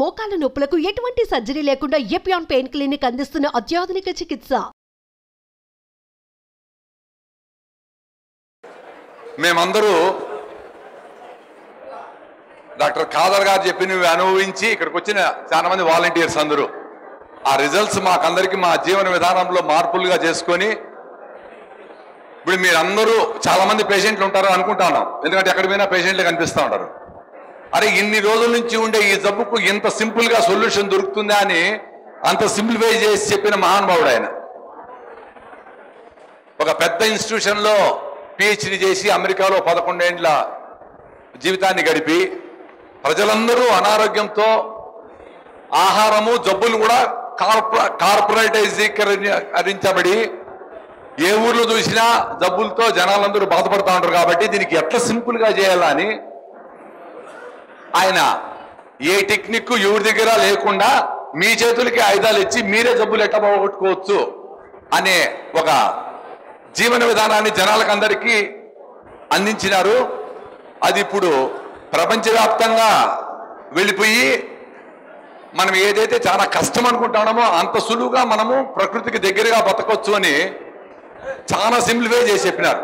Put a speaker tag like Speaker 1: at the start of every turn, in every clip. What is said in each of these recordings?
Speaker 1: మోకాళ్ల నొప్పులకు ఎటువంటి సర్జరీ లేకుండా ఎపియాన్ పెయిన్ క్లినిక్ అందిస్తున్న అత్యాధునిక చికిత్స.
Speaker 2: మేమందరూ డాక్టర్ ఖాదర్ గారు చెప్పినవి అనుభవించి ఇక్కడికి వచ్చిన చాలా మంది వాలంటీర్స్ అందరూ ఆ రిజల్ట్స్ మాకందరికి మా జీవన విధానంలో మార్పులుగా చేసుకొని ఇప్పుడు మీరందరూ చాలా మంది పేషెంట్లు ఉంటారు అనుకుంటున్నాం. ఎందుకంటే ఎక్కడ పోయినా పేషెంట్లు కనిపిస్తూ ఉంటారు. అరే ఇన్ని రోజుల నుంచి ఉండే ఈ జబ్బుకు ఇంత సింపుల్గా సొల్యూషన్ దొరుకుతుందా అని అంత సింప్లిఫై చేసి చెప్పిన మహానుభావుడు ఆయన. ఒక పెద్ద ఇన్స్టిట్యూషన్లో పిహెచ్డి చేసి అమెరికాలో 11 ఏళ్ల జీవితాన్ని గడిపి ప్రజలందరూ అనారోగ్యంతో ఆహారము జబ్బులు కూడా కార్పొరేటైజీకరించబడి ఏ ఊర్లో చూసినా జబ్బులతో జనాలందరూ బాధపడుతూ ఉంటారు. కాబట్టి దీనికి ఎట్లా సింపుల్గా చేయాలని ఆయన ఏ టెక్నిక్ ఎవరి దగ్గర లేకుండా మీ చేతులకి ఆయుధాలు ఇచ్చి మీరే జబ్బులు ఎట్లా పోగొట్టుకోవచ్చు అనే ఒక జీవన విధానాన్ని జనాలకు అందరికీ అందించినారు. అది ఇప్పుడు ప్రపంచవ్యాప్తంగా వెళ్ళిపోయి మనం ఏదైతే చాలా కష్టం అనుకుంటున్నామో అంత సులువుగా మనము ప్రకృతికి దగ్గరగా బతకొచ్చు అని చాలా సింప్లిఫై చేసి చెప్పినారు.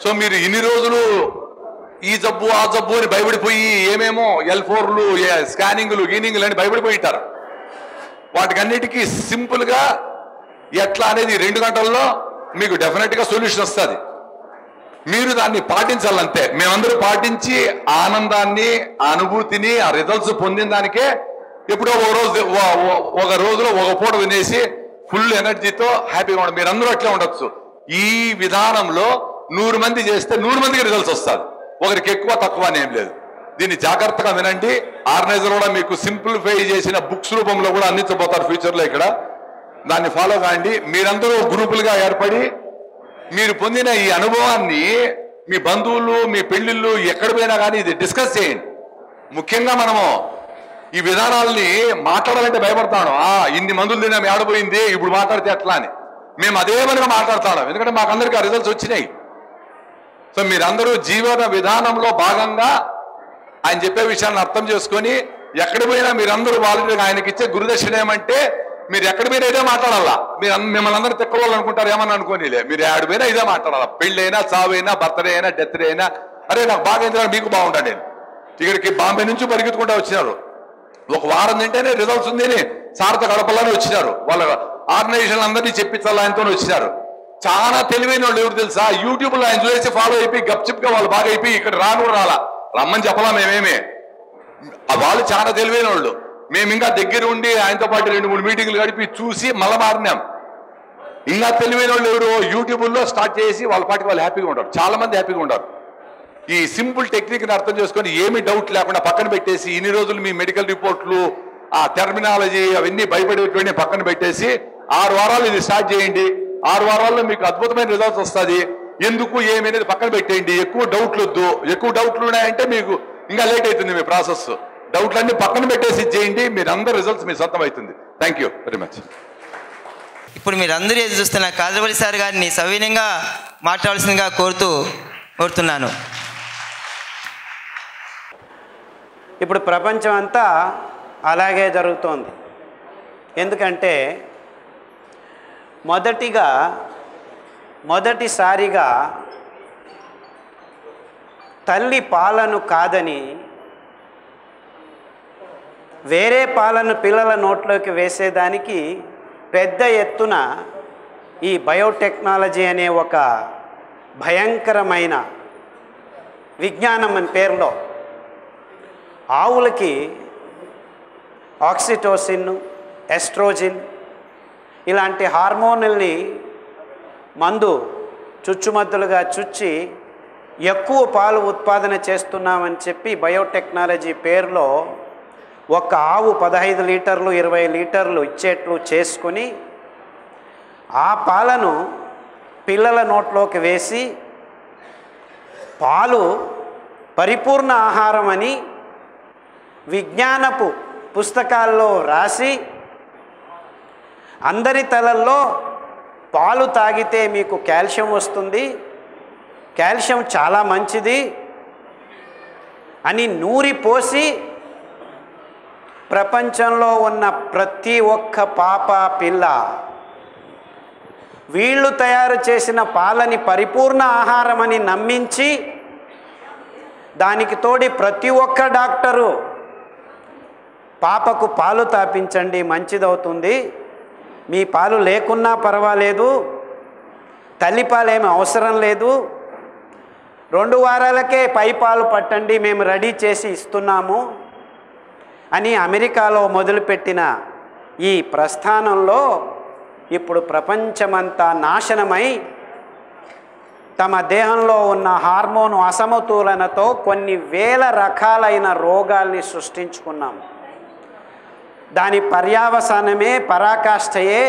Speaker 2: సో మీరు ఇన్ని రోజులు ఈ జబ్బు ఆ జబ్బు అని భయపడిపోయి ఏమేమో L4లు స్కానింగ్లు గీనింగ్లు అని భయపడిపోయి ఉంటారు. వాటికన్నిటికీ సింపుల్గా ఎట్లా అనేది 2 గంటల్లో మీకు డెఫినెట్గా సొల్యూషన్ వస్తుంది. మీరు దాన్ని పాటించాలంతే. మేమందరూ పాటించి ఆనందాన్ని అనుభూతిని ఆ రిజల్ట్స్ పొందిన దానికే ఎప్పుడో ఒక రోజులో ఒక పూట వినేసి ఫుల్ ఎనర్జీతో హ్యాపీగా ఉండాలి. మీరందరూ అట్లా ఉండొచ్చు. ఈ విధానంలో 100 మంది చేస్తే 100 మందికి రిజల్ట్స్ వస్తుంది. ఒకరికి ఎక్కువ తక్కువ అనేం లేదు. దీన్ని జాగ్రత్తగా వినండి. ఆర్గనైజర్ కూడా మీకు సింప్లిఫై చేసిన బుక్స్ రూపంలో కూడా అందించబోతారు ఫ్యూచర్లో. ఇక్కడ దాన్ని ఫాలో కాండి. మీరందరూ గ్రూపులుగా ఏర్పడి మీరు పొందిన ఈ అనుభవాన్ని మీ బంధువులు మీ పెళ్లిళ్ళు ఎక్కడ పోయినా కానీ ఇది డిస్కస్ చేయండి. ముఖ్యంగా మనము ఈ విధానాల్ని మాట్లాడాలంటే భయపడతాను. ఇన్ని మందులు తిన్నా ఆడిపోయింది ఇప్పుడు మాట్లాడితే ఎట్లా అని మేము అదే పనిగా మాట్లాడతాం. ఎందుకంటే మాకందరికీ ఆ రిజల్ట్స్ వచ్చినాయి. సో మీరందరూ జీవన విధానంలో భాగంగా ఆయన చెప్పే విషయాన్ని అర్థం చేసుకొని ఎక్కడ పోయినా మీరందరూ వాలంటీర్గా ఆయనకి ఇచ్చే గురుదక్షిణ ఏమంటే మీరు ఎక్కడ పోయినా ఇదే మాట్లాడాలా. మిమ్మల్ని అందరూ తిక్కవాలనుకుంటారు ఏమని అనుకోనిలే. మీరు ఆడిపోయినా ఇదే మాట్లాడాలా. పెళ్ళైనా చావైనా బర్త్డే అయినా డెత్ అయినా అరే నాకు బాగా ఎందుకంటే మీకు బాగుంటాను. నేను ఇక్కడికి బాంబే నుంచి పరిగెత్తుకుంటూ వచ్చినారు. ఒక వారం తింటేనే రిజల్ట్స్ ఉంది అని సారథ గడపలని వచ్చినారు. వాళ్ళ ఆర్గనైజేషన్ అందరినీ చెప్పించాలి ఆయనతో వచ్చినారు. చాలా తెలివైన వాళ్ళు ఎవరు తెలుసా, యూట్యూబ్లో ఆయన చూసి ఫాలో అయిపోయి గప్చిప్గా వాళ్ళు బాగా అయిపోయి ఇక్కడ రాలా రమ్మని చెప్పలా మేమేమే. వాళ్ళు చాలా తెలివైన వాళ్ళు. మేము ఇంకా దగ్గర ఉండి ఆయనతో పాటు 2-3 మీటింగ్లు గడిపి చూసి మళ్ళా మారినాం. ఇంకా తెలివైన వాళ్ళు ఎవరు యూట్యూబ్లో స్టార్ట్ చేసి వాళ్ళ పాటికి వాళ్ళు హ్యాపీగా ఉంటారు. చాలా మంది హ్యాపీగా ఉంటారు. ఈ సింపుల్ టెక్నిక్ని అర్థం చేసుకొని ఏమీ డౌట్ లేకుండా పక్కన పెట్టేసి ఇన్ని రోజులు మీ మెడికల్ రిపోర్ట్లు ఆ టెర్మినాలజీ అవన్నీ భయపడేటువంటి పక్కన పెట్టేసి 6 వారాలు ఇది స్టార్ట్ చేయండి. 6 వారాల్లో మీకు అద్భుతమైన రిజల్ట్స్ వస్తుంది. ఎందుకు ఏమనేది పక్కన పెట్టేయండి. ఎక్కువ డౌట్లు వద్దు. ఎక్కువ డౌట్లు ఉన్నాయంటే మీకు ఇంకా లేట్ అవుతుంది మీ ప్రాసెస్. డౌట్లన్నీ పక్కన పెట్టేసి చేయండి. మీరు అందరు రిజల్ట్స్ మీ సొంతం అవుతుంది. Thank you very much.
Speaker 3: ఇప్పుడు మీరు అందరూ ఎదురు చూస్తున్న కాజరవల్లి సార్ గారిని సవినయంగా మాట్లాడాల్సిందిగా కోరుతున్నాను.
Speaker 4: ఇప్పుడు ప్రపంచం అంతా అలాగే జరుగుతోంది. ఎందుకంటే మొదటిసారిగా తల్లి పాలను కాదని వేరే పాలను పిల్లల నోట్లోకి వేసేదానికి పెద్ద ఎత్తున ఈ బయోటెక్నాలజీ అనే ఒక భయంకరమైన విజ్ఞానం అని పేరులో ఆవులకి ఆక్సిటోసిన్, ఎస్ట్రోజిన్ ఇలాంటి హార్మోన్లని చుచ్చుమద్దులుగా చుచ్చి ఎక్కువ పాలు ఉత్పాదన చేస్తున్నామని చెప్పి బయోటెక్నాలజీ పేరులో ఒక ఆవు 15 లీటర్లు 20 లీటర్లు ఇచ్చేట్లు చేసుకుని ఆ పాలను పిల్లల నోట్లోకి వేసి పాలు పరిపూర్ణ ఆహారం అని విజ్ఞానపు పుస్తకాల్లో రాసి అందరి తలల్లో పాలు తాగితే మీకు కాల్షియం వస్తుంది, కాల్షియం చాలా మంచిది అని నూరి పోసి ప్రపంచంలో ఉన్న ప్రతి ఒక్క పాప పిల్ల వీళ్ళు తయారు చేసిన పాలని పరిపూర్ణ ఆహారమని నమ్మించి, దానికి తోడి ప్రతి ఒక్క డాక్టరు పాపకు పాలు తాపించండి మంచిదవుతుంది, మీ పాలు లేకున్నా పర్వాలేదు, తల్లిపాలేమి అవసరం లేదు, 2 వారాలకే పాలు పట్టండి, మేము రెడీ చేసి ఇస్తున్నాము అని అమెరికాలో మొదలుపెట్టిన ఈ ప్రస్థానంలో ఇప్పుడు ప్రపంచమంతా నాశనమై తమ దేహంలో ఉన్న హార్మోను అసమతులనతో కొన్ని వేల రకాలైన రోగాల్ని సృష్టించుకున్నాం. దాని పర్యావసానమే పరాకాష్ఠయే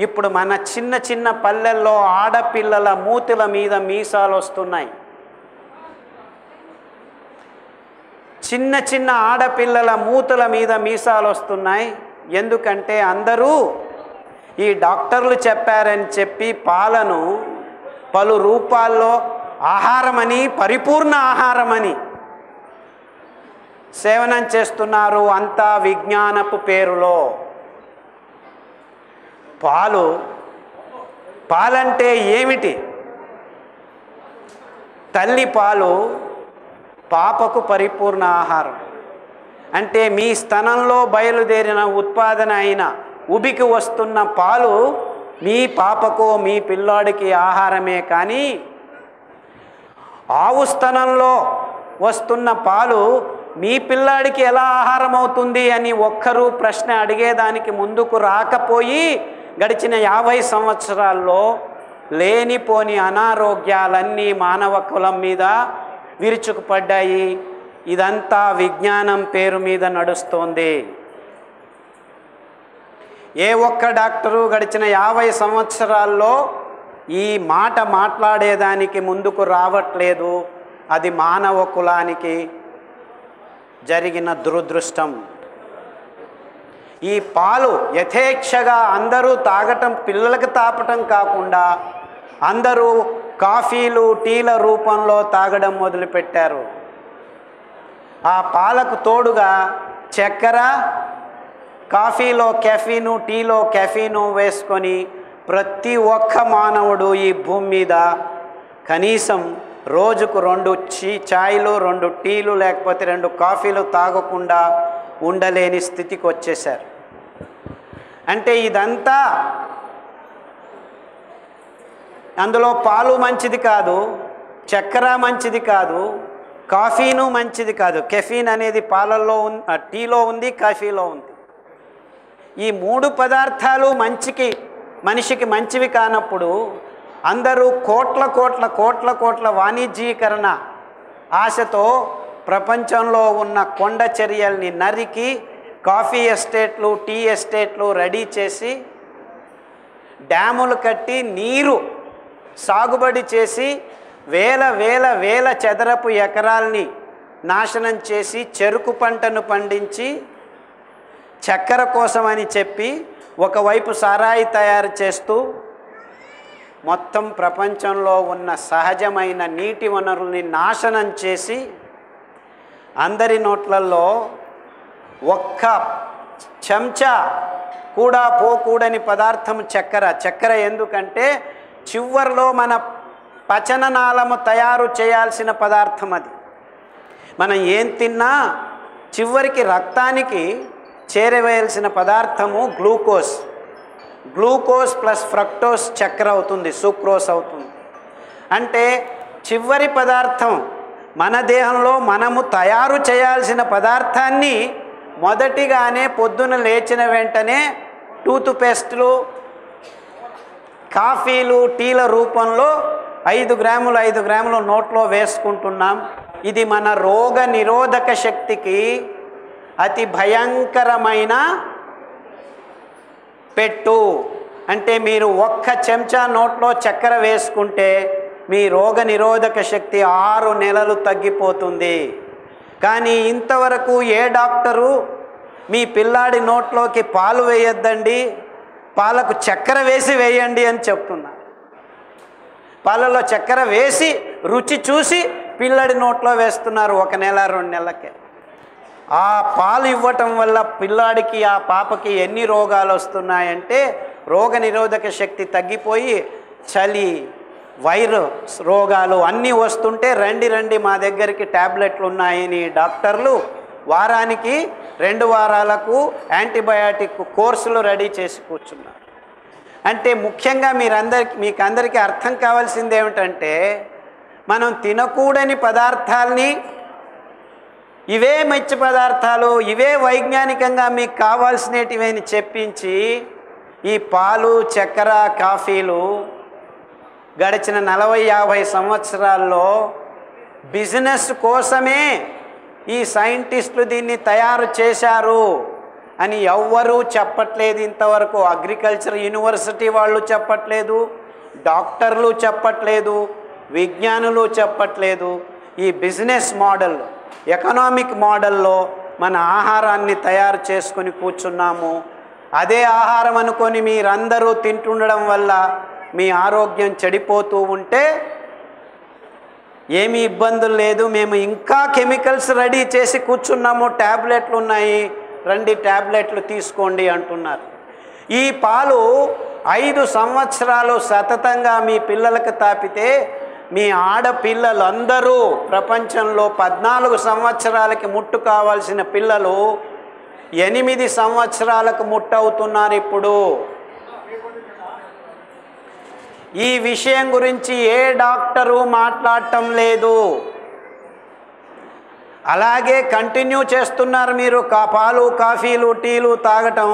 Speaker 4: ఇప్పుడు మన చిన్న చిన్న పల్లెల్లో ఆడపిల్లల మూతుల మీద మీసాలు వస్తున్నాయి. చిన్న చిన్న ఆడపిల్లల మూతుల మీద మీసాలు వస్తున్నాయి. ఎందుకంటే అందరూ ఈ డాక్టర్లు చెప్పారని చెప్పి పాలను పలు రూపాల్లో ఆహారమని, పరిపూర్ణ ఆహారమని సేవనం చేస్తున్నారు. అంతా విజ్ఞానపు పేరులో. పాలంటే ఏమిటి? తల్లి పాలు పాపకు పరిపూర్ణ ఆహారం. అంటే మీ స్తనంలో బయలుదేరిన ఉత్పాదన అయిన ఉబికి వస్తున్న పాలు మీ పాపకు, మీ పిల్లాడికి ఆహారమే. కానీ ఆవు స్తనంలో వస్తున్న పాలు మీ పిల్లాడికి ఎలా ఆహారం అవుతుంది అని ఒక్కరూ ప్రశ్న అడిగేదానికి ముందుకు రాకపోయి గడిచిన 50 సంవత్సరాల్లో లేనిపోని అనారోగ్యాలన్నీ మానవ కులం మీద విరుచుకుపడ్డాయి. ఇదంతా విజ్ఞానం పేరు మీద నడుస్తోంది. ఏ ఒక్క డాక్టరు గడిచిన 50 సంవత్సరాల్లో ఈ మాట మాట్లాడేదానికి ముందుకు రావట్లేదు. అది మానవ కులానికి జరిగిన దురదృష్టం. ఈ పాలు యథేచ్ఛగా అందరూ తాగటం, పిల్లలకు తాపటం కాకుండా అందరూ కాఫీలు, టీల రూపంలో తాగడం మొదలుపెట్టారు. ఆ పాలకు తోడుగా చక్కెర, కాఫీలో కెఫీను, టీలో కెఫీను వేసుకొని ప్రతి ఒక్క మానవుడు ఈ భూమి మీద కనీసం రోజుకు 2 ఛాయ్లు, 2 టీలు లేకపోతే 2 కాఫీలు తాగకుండా ఉండలేని స్థితికి వచ్చేశారు. అంటే ఇదంతా అందులో పాలు మంచిది కాదు, చక్కెర మంచిది కాదు, కాఫీను మంచిది కాదు. కెఫీన్ అనేది పాలల్లో టీలో ఉంది, కాఫీలో ఉంది. ఈ 3 పదార్థాలు మనిషికి మంచివి కానప్పుడు అందరూ కోట్ల వాణిజ్యీకరణ ఆశతో ప్రపంచంలో ఉన్న కొండ చర్యల్ని నరికి కాఫీ ఎస్టేట్లు, టీ ఎస్టేట్లు రెడీ చేసి డ్యాములు కట్టి నీరు సాగుబడి చేసి వేల చదరపు ఎకరాల్ని నాశనం చేసి చెరుకు పంటను పండించి చక్కెర కోసమని చెప్పి ఒకవైపు సారాయి తయారు చేస్తూ మొత్తం ప్రపంచంలో ఉన్న సహజమైన నీటి వనరుల్ని నాశనం చేసి అందరి నోట్లలో ఒక్క చెంచా కూడా పోకూడని పదార్థం చక్కెర. ఎందుకంటే చివర్లో మన పచననాళము తయారు చేయాల్సిన పదార్థం అది. మనం ఏం తిన్నా చివరికి రక్తానికి చేరవేయాల్సిన పదార్థము గ్లూకోజ్ ప్లస్ ఫ్రక్టోస్ చక్కెర అవుతుంది, సుక్రోస్ అవుతుంది. అంటే చివరి పదార్థం మన దేహంలో మనము తయారు చేయాల్సిన పదార్థాన్ని మొదటిగానే పొద్దున లేచిన వెంటనే టూత్ పేస్టులు, కాఫీలు, టీల రూపంలో 5 గ్రాములు నోట్లో వేసుకుంటున్నాం. ఇది మన రోగ నిరోధక శక్తికి అతి భయంకరమైన పెట్టు. అంటే మీరు 1 చెంచా నోట్లో చక్కెర వేసుకుంటే మీ రోగ నిరోధక శక్తి 6 నెలలు తగ్గిపోతుంది. కానీ ఇంతవరకు ఏ డాక్టరు మీ పిల్లాడి నోట్లోకి పాలు వేయొద్దండి, పాలకు చక్కెర వేసి వేయండి అని చెప్తున్నా. పాలలో చక్కెర వేసి రుచి చూసి పిల్లడి నోట్లో వేస్తున్నారు 1 నెల 2 నెలలకే. ఆ పాలు ఇవ్వటం వల్ల పిల్లాడికి ఆ పాపకి ఎన్ని రోగాలు వస్తున్నాయంటే రోగ నిరోధక శక్తి తగ్గిపోయి చలి వైరస్ రోగాలు అన్నీ వస్తుంటే రండి మా దగ్గరికి ట్యాబ్లెట్లు ఉన్నాయని డాక్టర్లు వారానికి 2 వారాలకు యాంటీబయాటిక్ కోర్సులు రెడీ చేసి కూర్చున్నారు. అంటే ముఖ్యంగా మీకు అందరికీ అర్థం కావాల్సింది ఏమిటంటే మనం తినకూడని పదార్థాలని ఇవే మంచి పదార్థాలు, ఇవే వైజ్ఞానికంగా మీకు కావాల్సినటివని చెప్పించి ఈ పాలు చక్కెర కాఫీలు గడిచిన 40-50 సంవత్సరాల్లో బిజినెస్ కోసమే ఈ సైంటిస్టులు దీన్ని తయారు చేశారు అని ఎవ్వరూ చెప్పట్లేదు. ఇంతవరకు అగ్రికల్చర్ యూనివర్సిటీ వాళ్ళు చెప్పట్లేదు, డాక్టర్లు చెప్పట్లేదు, విజ్ఞానులు చెప్పట్లేదు. ఈ బిజినెస్ మోడల్, ఎకనామిక్ మోడల్లో మన ఆహారాన్ని తయారు చేసుకొని కూర్చున్నాము. అదే ఆహారం అనుకొని మీరందరూ తింటుండడం వల్ల మీ ఆరోగ్యం చెడిపోతూ ఉంటే ఏమీ ఇబ్బందులు లేదు. మేము ఇంకా కెమికల్స్ రెడీ చేసి కూర్చున్నాము, ట్యాబ్లెట్లు ఉన్నాయి, రండి ట్యాబ్లెట్లు తీసుకోండి అంటున్నారు. ఈ పాలు 5 సంవత్సరాలు సతతంగా మీ పిల్లలకు తాపితే మీ ఆడపిల్లలందరూ ప్రపంచంలో 14 సంవత్సరాలకి ముట్టు కావాల్సిన పిల్లలు 8 సంవత్సరాలకు ముట్టవుతున్నారు ఇప్పుడు. ఈ విషయం గురించి ఏ డాక్టరు మాట్లాడటం లేదు. అలాగే కంటిన్యూ చేస్తున్నారు మీరు పాలు కాఫీలు టీలు తాగటం.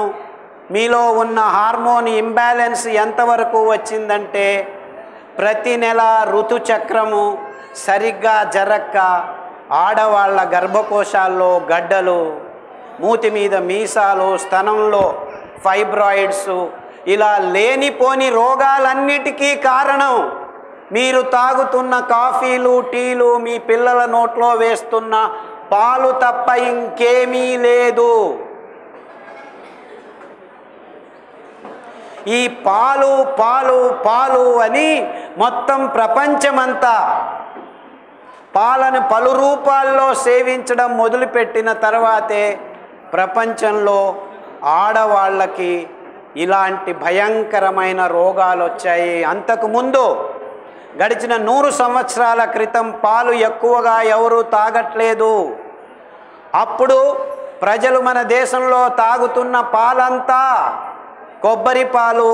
Speaker 4: మీలో ఉన్న హార్మోన్ ఇంబ్యాలెన్స్ ఎంతవరకు వచ్చిందంటే ప్రతి నెల ఋతుచక్రము సరిగ్గా జరక్క ఆడవాళ్ళ గర్భకోశాల్లో గడ్డలు, మూతి మీద మీసాలు, స్తనంలో ఫైబ్రాయిడ్స్, ఇలా లేనిపోని రోగాలన్నిటికీ కారణం మీరు తాగుతున్న కాఫీలు టీలు, మీ పిల్లల నోట్లో వేస్తున్న పాలు తప్ప ఇంకేమీ లేదు. ఈ పాలు పాలు పాలు అని మొత్తం ప్రపంచమంతా పాలను పలు రూపాల్లో సేవించడం మొదలుపెట్టిన తర్వాతే ప్రపంచంలో ఆడవాళ్ళకి ఇలాంటి భయంకరమైన రోగాలు వచ్చాయి. అంతకుముందు గడిచిన 100 సంవత్సరాల క్రితం పాలు ఎక్కువగా ఎవరు తాగట్లేదు. అప్పుడు ప్రజలు మన దేశంలో తాగుతున్న పాలంతా కొబ్బరి పాలు,